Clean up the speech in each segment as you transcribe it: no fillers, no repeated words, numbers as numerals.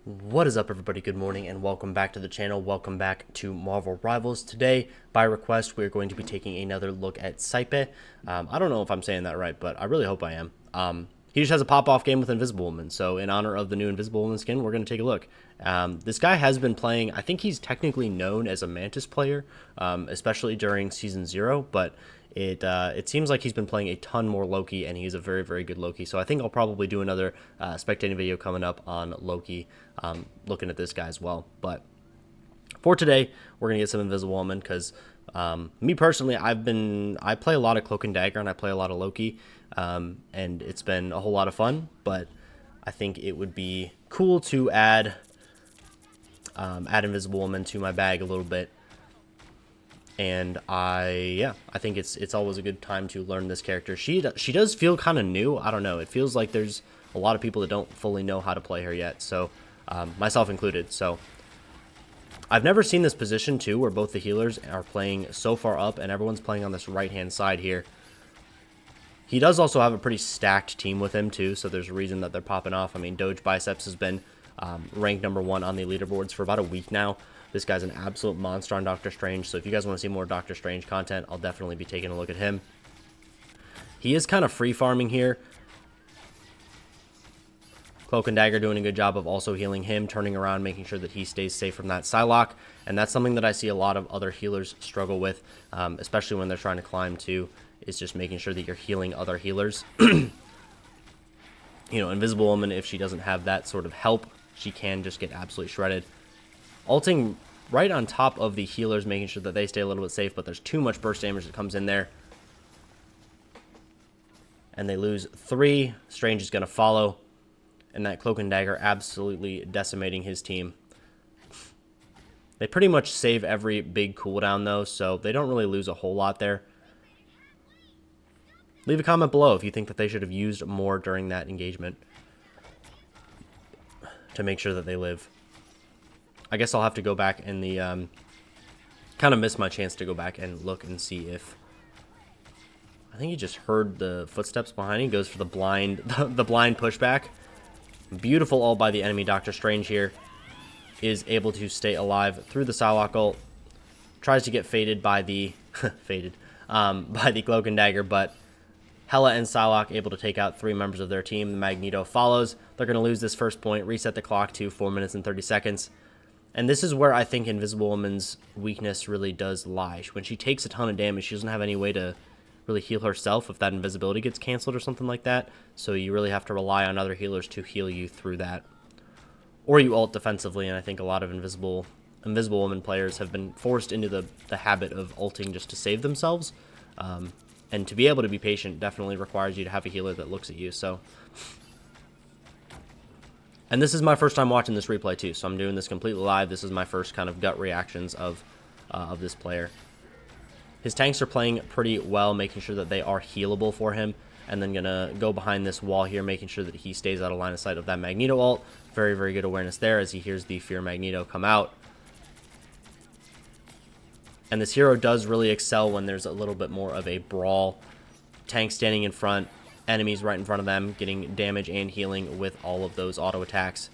What is up, everybody? Good morning and welcome back to the channel. Welcome back to Marvel Rivals. Today, by request, we're going to be taking another look at Sypeh. I don't know if I'm saying that right, but I really hope I am. He just has a pop-off game with Invisible Woman, so in honor of the new Invisible Woman skin, we're going to take a look. This guy has been playing, I think he's technically known as a Mantis player, especially during Season 0, but it seems like he's been playing a ton more Loki, and he's a very, very good Loki. So I think I'll probably do another spectating video coming up on Loki, looking at this guy as well. But for today, we're going to get some Invisible Woman because me personally, I play a lot of Cloak and Dagger, and I play a lot of Loki, and it's been a whole lot of fun. But I think it would be cool to add Invisible Woman to my bag a little bit. And I think it's always a good time to learn this character. She does feel kind of new. I don't know. It feels like there's a lot of people that don't fully know how to play her yet. So myself included. So I've never seen this position too, where both the healers are playing so far up and everyone's playing on this right hand side here. He does also have a pretty stacked team with him too, so there's a reason that they're popping off. I mean, Doge Biceps has been ranked #1 on the leaderboards for about a week now. This guy's an absolute monster on Doctor Strange, so if you guys want to see more Doctor Strange content, I'll definitely be taking a look at him. He is kind of free farming here. Cloak and Dagger doing a good job of also healing him, turning around, making sure that he stays safe from that Psylocke, and that's something that I see a lot of other healers struggle with, especially when they're trying to climb too, is just making sure that you're healing other healers. You know, Invisible Woman, if she doesn't have that sort of help, she can just get absolutely shredded. Ulting right on top of the healers, making sure that they stay a little bit safe, but there's too much burst damage that comes in there. And they lose 3. Strange is going to follow. And that Cloak and Dagger absolutely decimating his team. They pretty much save every big cooldown, though, so they don't really lose a whole lot there. Leave a comment below if you think that they should have used more during that engagement to make sure that they live. I guess I'll have to go back in the, kind of missed my chance to go back and look and see if, I think he just heard the footsteps behind him. He goes for the blind, the blind pushback. Beautiful ult by the enemy. Doctor Strange here is able to stay alive through the Psylocke ult. Tries to get faded by the, by the Cloak and Dagger, but Hela and Psylocke able to take out 3 members of their team. The Magneto follows. They're going to lose this first point, reset the clock to 4 minutes and 30 seconds. And this is where I think Invisible Woman's weakness really does lie. When she takes a ton of damage, she doesn't have any way to really heal herself if that invisibility gets canceled or something like that. So you really have to rely on other healers to heal you through that. Or you ult defensively, and I think a lot of Invisible Woman players have been forced into the habit of ulting just to save themselves. And to be able to be patient definitely requires you to have a healer that looks at you. So, and this is my first time watching this replay too, so I'm doing this completely live. This is my first kind of gut reactions of this player. His tanks are playing pretty well, making sure that they are healable for him, and then gonna go behind this wall here, making sure that he stays out of line of sight of that Magneto ult. Very, very good awareness there as he hears the Fear Magneto come out. And this hero does really excel when there's a little bit more of a brawl. Tank standing in front, enemies right in front of them, getting damage and healing with all of those auto attacks,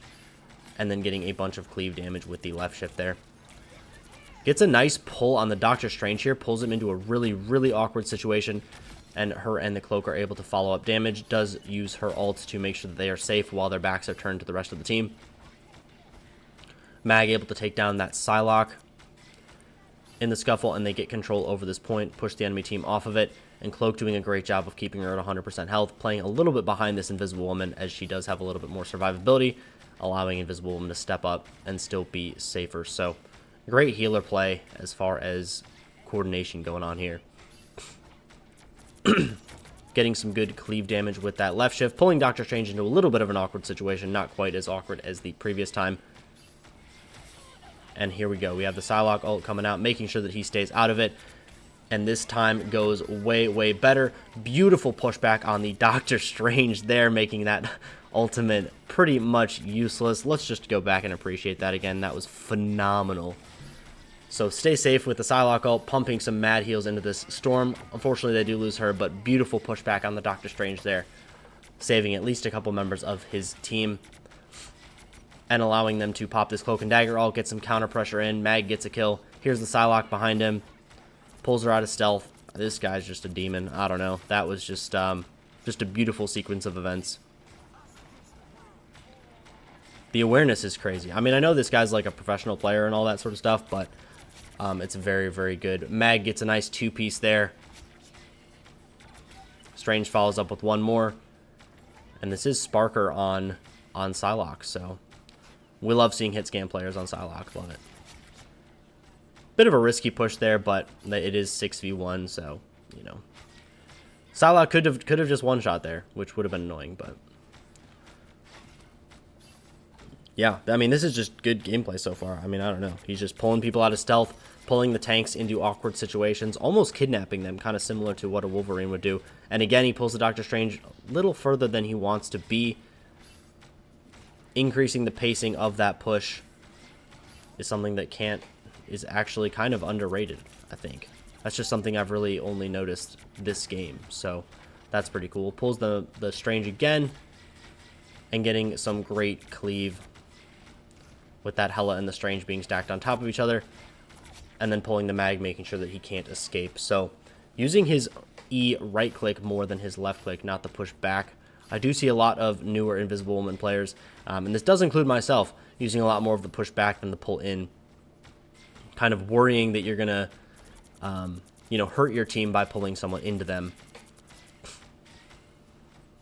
and then getting a bunch of cleave damage with the left shift there. Gets a nice pull on the Doctor Strange here, pulls him into a really, really awkward situation, and her and the Cloak are able to follow up damage. Does use her ult to make sure that they are safe while their backs are turned to the rest of the team. Mag able to take down that Psylocke in the scuffle, and they get control over this point, push the enemy team off of it, and Cloak doing a great job of keeping her at 100% health, playing a little bit behind this Invisible Woman as she does have a little bit more survivability, allowing Invisible Woman to step up and still be safer. So great healer play as far as coordination going on here. Getting some good cleave damage with that left shift, pulling Doctor Strange into a little bit of an awkward situation, not quite as awkward as the previous time. And here we go. We have the Psylocke ult coming out, making sure that he stays out of it. And this time goes way, way better. Beautiful pushback on the Doctor Strange there, making that ultimate pretty much useless. Let's just go back and appreciate that again. That was phenomenal. So stay safe with the Psylocke ult, pumping some mad heals into this Storm. Unfortunately, they do lose her, but beautiful pushback on the Doctor Strange there, saving at least a couple members of his team. and allowing them to pop this Cloak and Dagger ult, get some counter pressure in. Mag gets a kill. Here's the Psylocke behind him. Pulls her out of stealth. This guy's just a demon. I don't know. That was just a beautiful sequence of events. The awareness is crazy. I mean, I know this guy's like a professional player and all that sort of stuff, but it's very, very good. Mag gets a nice two-piece there. Strange follows up with one more. And this is Sparker on Psylocke, so we love seeing hit scan players on Psylocke. Love it. Bit of a risky push there, but it is 6v1, so, you know. Psylocke could have just one-shot there, which would have been annoying, but... yeah, I mean, this is just good gameplay so far. I mean, I don't know. He's just pulling people out of stealth, pulling the tanks into awkward situations, almost kidnapping them, kind of similar to what a Wolverine would do. And again, he pulls the Doctor Strange a little further than he wants to be. Increasing the pacing of that push is something that is actually kind of underrated, I think. That's just something I've really only noticed this game, so that's pretty cool. Pulls the Strange again, and getting some great cleave with that Hela and the Strange being stacked on top of each other, and then pulling the Mag, making sure that he can't escape. So using his E right click more than his left click, not the push back. I do see a lot of newer Invisible Woman players, and this does include myself, using a lot more of the push back than the pull in, kind of worrying that you're gonna you know, hurt your team by pulling someone into them.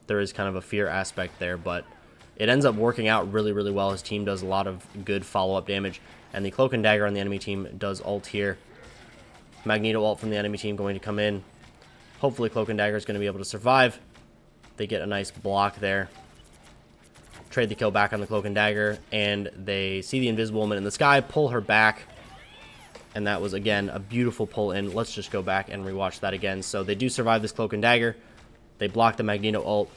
There is kind of a fear aspect there, but it ends up working out really, really well. His team does a lot of good follow-up damage, and the Cloak and Dagger on the enemy team does ult here. Magneto ult from the enemy team going to come in. Hopefully Cloak and Dagger is going to be able to survive. They get a nice block there. Trade the kill back on the Cloak and Dagger, and they see the Invisible Woman in the sky, pull her back, and that was, again, a beautiful pull in. Let's just go back and rewatch that again. So they do survive this Cloak and Dagger. They block the Magneto ult.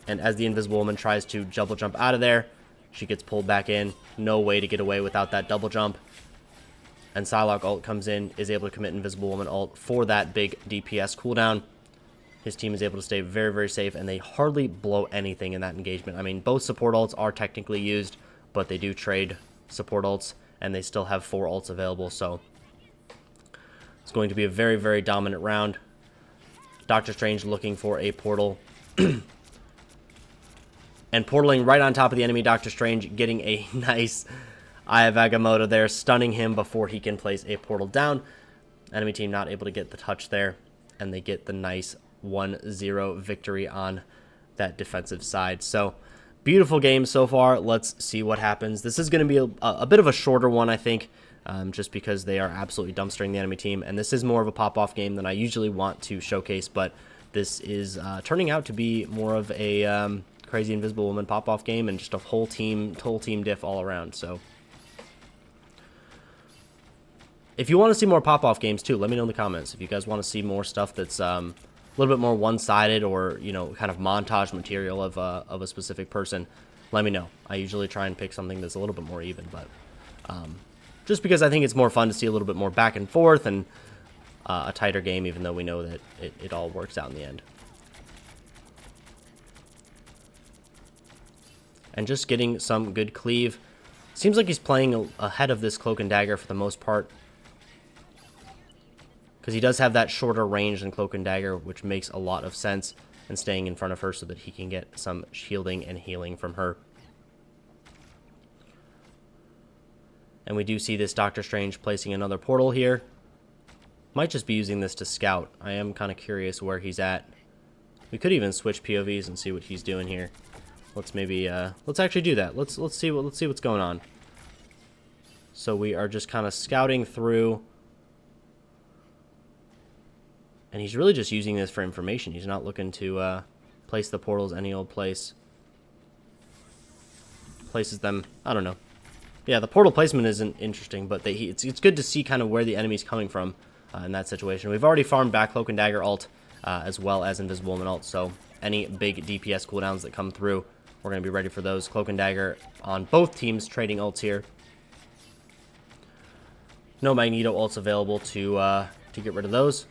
And as the Invisible Woman tries to double jump out of there, she gets pulled back in. No way to get away without that double jump. And Psylocke ult comes in, is able to commit Invisible Woman ult for that big DPS cooldown. His team is able to stay very, very safe, and they hardly blow anything in that engagement. I mean, both support ults are technically used, but they do trade support ults, and they still have 4 ults available, so it's going to be a very, very dominant round. Doctor Strange looking for a portal. And portaling right on top of the enemy Doctor Strange, getting a nice Eye of Agamotto there, stunning him before he can place a portal down. Enemy team not able to get the touch there, and they get the nice 1-0 victory on that defensive side. So, beautiful game so far. Let's see what happens. This is going to be a bit of a shorter one, I think, just because they are absolutely dumpstering the enemy team, and this is more of a pop-off game than I usually want to showcase, but this is turning out to be more of a crazy Invisible Woman pop-off game, and just a whole team diff all around. So if you want to see more pop-off games too, let me know in the comments. If you guys want to see more stuff that's a little bit more one-sided, or, you know, kind of montage material of a specific person, let me know. I usually try and pick something that's a little bit more even, but just because I think it's more fun to see a little bit more back and forth and a tighter game, even though we know that it all works out in the end. And just getting some good cleave. Seems like he's playing ahead of this Cloak and Dagger for the most part, because he does have that shorter range than Cloak and Dagger, which makes a lot of sense, and staying in front of her so that he can get some shielding and healing from her. And we do see this Doctor Strange placing another portal here. Might just be using this to scout. I am kind of curious where he's at. We could even switch POVs and see what he's doing here. Let's maybe let's actually do that. Let's see what's going on. So we are just kind of scouting through, and he's really just using this for information. He's not looking to place the portals any old place. Places them, I don't know. Yeah, the portal placement isn't interesting, but it's good to see kind of where the enemy's coming from in that situation. We've already farmed back Cloak and Dagger ult as well as Invisible Woman ult, so any big DPS cooldowns that come through, we're going to be ready for those. Cloak and Dagger on both teams trading ults here. No Magneto ults available to get rid of those.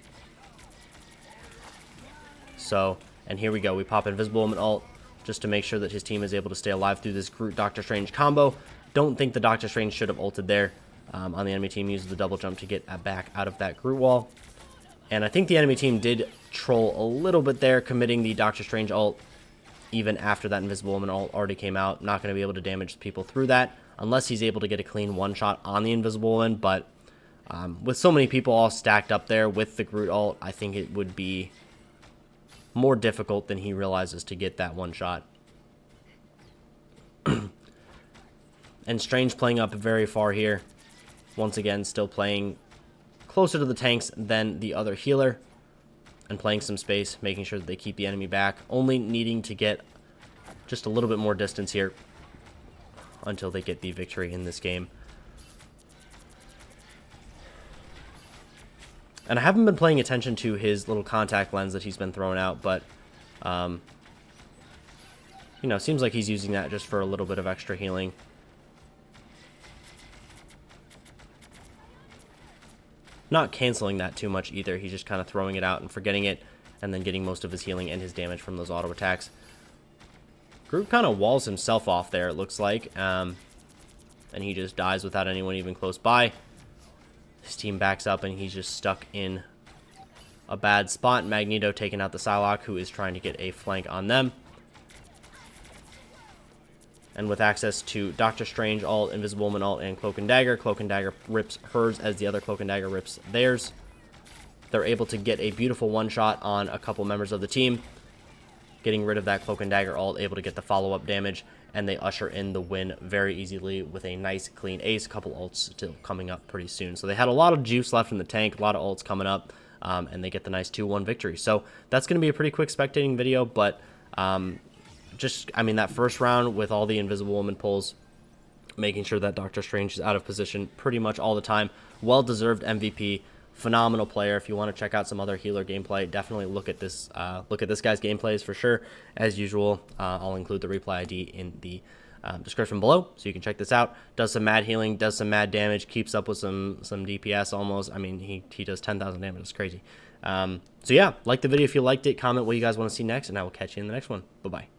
So, and here we go. We pop Invisible Woman ult. just to make sure that his team is able to stay alive through this Groot Doctor Strange combo. Don't think the Doctor Strange should have ulted there. On the enemy team, uses the double jump to get back out of that Groot wall. And I think the enemy team did troll a little bit there, committing the Doctor Strange ult even after that Invisible Woman ult already came out. Not going to be able to damage people through that unless he's able to get a clean one-shot on the Invisible Woman. But with so many people all stacked up there with the Groot ult, I think it would be more difficult than he realizes to get that one shot. And Strange playing up very far here. Once again, still playing closer to the tanks than the other healer. And playing some space, making sure that they keep the enemy back. Only needing to get just a little bit more distance here until they get the victory in this game. And I haven't been paying attention to his little contact lens that he's been throwing out, but, you know, seems like he's using that just for a little bit of extra healing. Not canceling that too much either. He's just kind of throwing it out and forgetting it, and then getting most of his healing and his damage from those auto attacks. Groot kind of walls himself off there, it looks like, and he just dies without anyone even close by. His team backs up, and he's just stuck in a bad spot. Magneto taking out the Psylocke, who is trying to get a flank on them. And with access to Doctor Strange ult, Invisible Woman ult, and Cloak and Dagger rips hers as the other Cloak and Dagger rips theirs. They're able to get a beautiful one-shot on a couple members of the team, getting rid of that Cloak and Dagger ult, able to get the follow-up damage, and they usher in the win very easily with a nice, clean ace. A couple ults still coming up pretty soon. So they had a lot of juice left in the tank, a lot of ults coming up, and they get the nice 2-1 victory. So that's going to be a pretty quick spectating video, but I mean, that first round with all the Invisible Woman pulls, making sure that Doctor Strange is out of position pretty much all the time. Well-deserved MVP, phenomenal player. If you want to check out some other healer gameplay, definitely look at this guy's gameplays for sure. As usual, I'll include the replay ID in the description below, so you can check this out. Does some mad healing, does some mad damage, keeps up with some DPS almost. I mean, he does 10,000 damage. It's crazy. So yeah, like the video if you liked it. Comment what you guys want to see next, and I will catch you in the next one. Bye-bye.